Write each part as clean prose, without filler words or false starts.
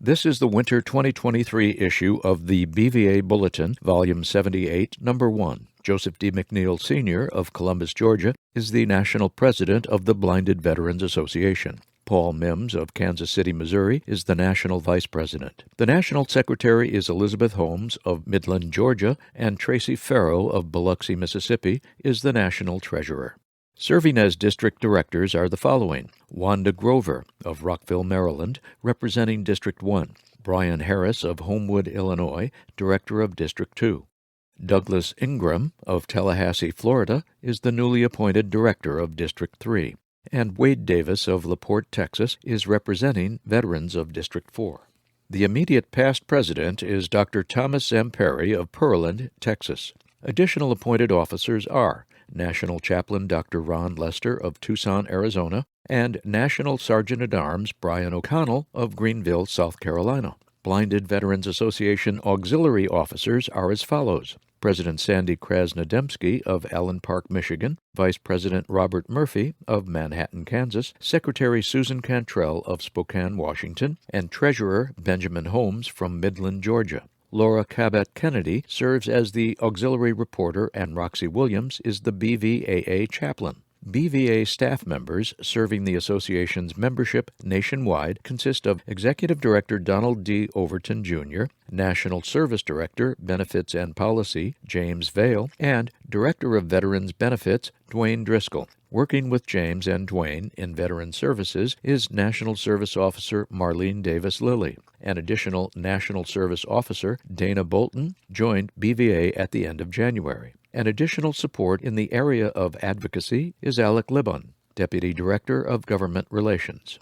This is the winter 2023 issue of the BVA Bulletin, Volume 78, Number 1. Joseph D. McNeil, Sr. of Columbus, Georgia, is the National President of the Blinded Veterans Association. Paul Mims of Kansas City, Missouri, is the National Vice President. The National Secretary is Elizabeth Holmes of Midland, Georgia, and Tracy Farrow of Biloxi, Mississippi, is the National Treasurer. Serving as district directors are the following: Wanda Grover of Rockville, Maryland, representing District 1. Brian Harris of Homewood, Illinois, Director of District 2. Douglas Ingram of Tallahassee, Florida, is the newly appointed Director of District 3. And Wade Davis of LaPorte, Texas, is representing veterans of District 4. The immediate past president is Dr. Thomas M. Perry of Pearland, Texas. Additional appointed officers are National Chaplain Dr. Ron Lester of Tucson, Arizona, and National Sergeant-at-Arms Brian O'Connell of Greenville, South Carolina. Blinded Veterans Association auxiliary officers are as follows: President Sandy Krasnodemski of Allen Park, Michigan, Vice President Robert Murphy of Manhattan, Kansas, Secretary Susan Cantrell of Spokane, Washington, and Treasurer Benjamin Holmes from Midland, Georgia. Laura Cabot Kennedy serves as the auxiliary reporter, and Roxy Williams is the BVAA chaplain. BVA staff members serving the association's membership nationwide consist of Executive Director Donald D. Overton, Jr., National Service Director, Benefits and Policy, James Vale, and Director of Veterans Benefits, Dwayne Driscoll. Working with James and Dwayne in Veteran Services is National Service Officer Marlene Davis Lilly. An additional National Service Officer, Dana Bolton, joined BVA at the end of January. An additional support in the area of advocacy is Alec Libon, Deputy Director of Government Relations.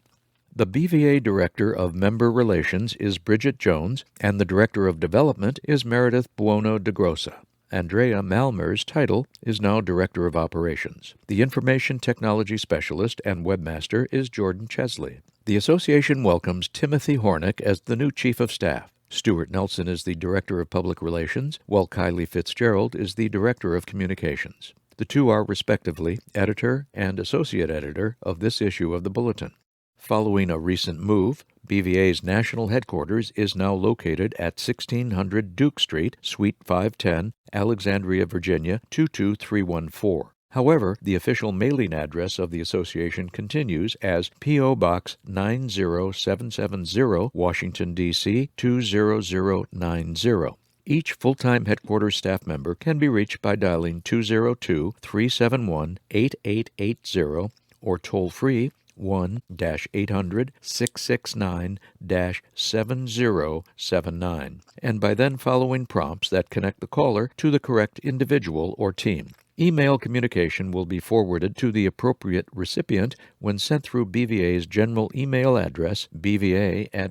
The BVA Director of Member Relations is Bridget Jones, and the Director of Development is Meredith Buono de Grossa. Andrea Malmer's title is now Director of Operations. The Information Technology Specialist and Webmaster is Jordan Chesley. The association welcomes Timothy Hornick as the new Chief of Staff. Stuart Nelson is the Director of Public Relations, while Kylie Fitzgerald is the Director of Communications. The two are respectively Editor and Associate Editor of this issue of the Bulletin. Following a recent move, BVA's national headquarters is now located at 1600 Duke Street, Suite 510, Alexandria, Virginia 22314. However, the official mailing address of the association continues as P.O. Box 90770, Washington, D.C. 20090. Each full-time headquarters staff member can be reached by dialing 202-371-8880 or toll-free 1-800-669-7079, and by then following prompts that connect the caller to the correct individual or team. Email communication will be forwarded to the appropriate recipient when sent through BVA's general email address, bva@bva.org.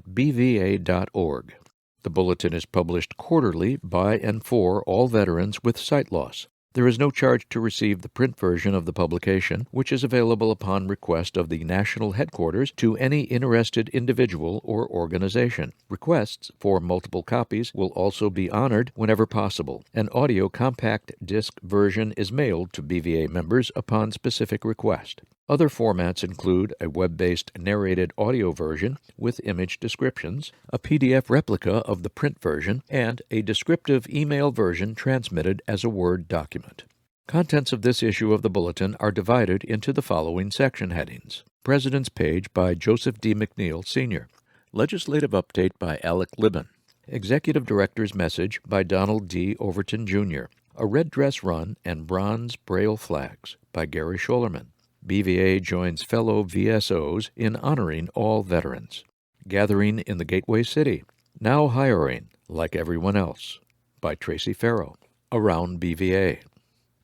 The Bulletin is published quarterly by and for all veterans with sight loss. There is no charge to receive the print version of the publication, which is available upon request of the national headquarters to any interested individual or organization. Requests for multiple copies will also be honored whenever possible. An audio compact disc version is mailed to BVA members upon specific request. Other formats include a web-based narrated audio version with image descriptions, a PDF replica of the print version, and a descriptive email version transmitted as a Word document. Contents of this issue of the Bulletin are divided into the following section headings: President's Page by Joseph D. McNeil, Sr., Legislative Update by Alec Libon, Executive Director's Message by Donald D. Overton, Jr., A Red Dress Run and Bronze Braille Flags by Gary Scholerman. BVA joins fellow VSOs in honoring all veterans. Gathering in the Gateway City. Now hiring, like everyone else, by Tracy Farrow. Around BVA.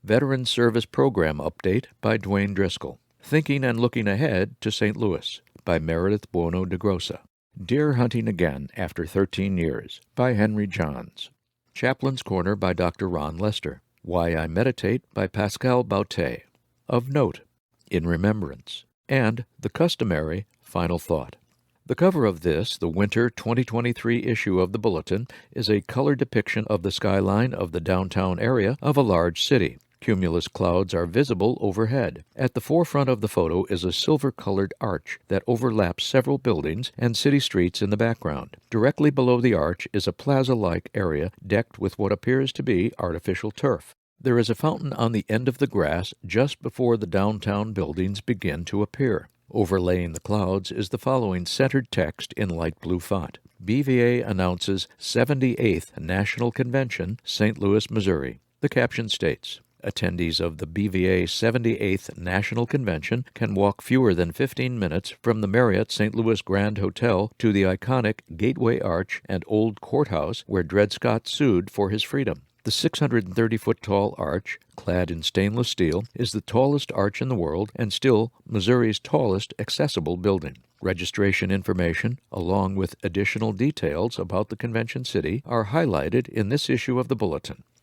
Veteran Service Program Update by Dwayne Driscoll. Thinking and Looking Ahead to St. Louis by Meredith Buono de Grossa. Deer Hunting Again After 13 Years by Henry Johns. Chaplain's Corner by Dr. Ron Lester. Why I Meditate by Pascal Bautet. Of Note, In Remembrance, and the customary Final Thought. The cover of this, the winter 2023 issue of the Bulletin, is a color depiction of the skyline of the downtown area of a large city. Cumulus clouds are visible overhead. At the forefront of the photo is a silver-colored arch that overlaps several buildings and city streets in the background. Directly below the arch is a plaza-like area decked with what appears to be artificial turf. There is a fountain on the end of the grass just before the downtown buildings begin to appear. Overlaying the clouds is the following centered text in light blue font. BVA announces 78th National Convention, St. Louis, Missouri. The caption states, attendees of the BVA 78th National Convention can walk fewer than 15 minutes from the Marriott St. Louis Grand Hotel to the iconic Gateway Arch and Old Courthouse where Dred Scott sued for his freedom. The 630-foot-tall arch, clad in stainless steel, is the tallest arch in the world and still Missouri's tallest accessible building. Registration information, along with additional details about the convention city, are highlighted in this issue of the Bulletin.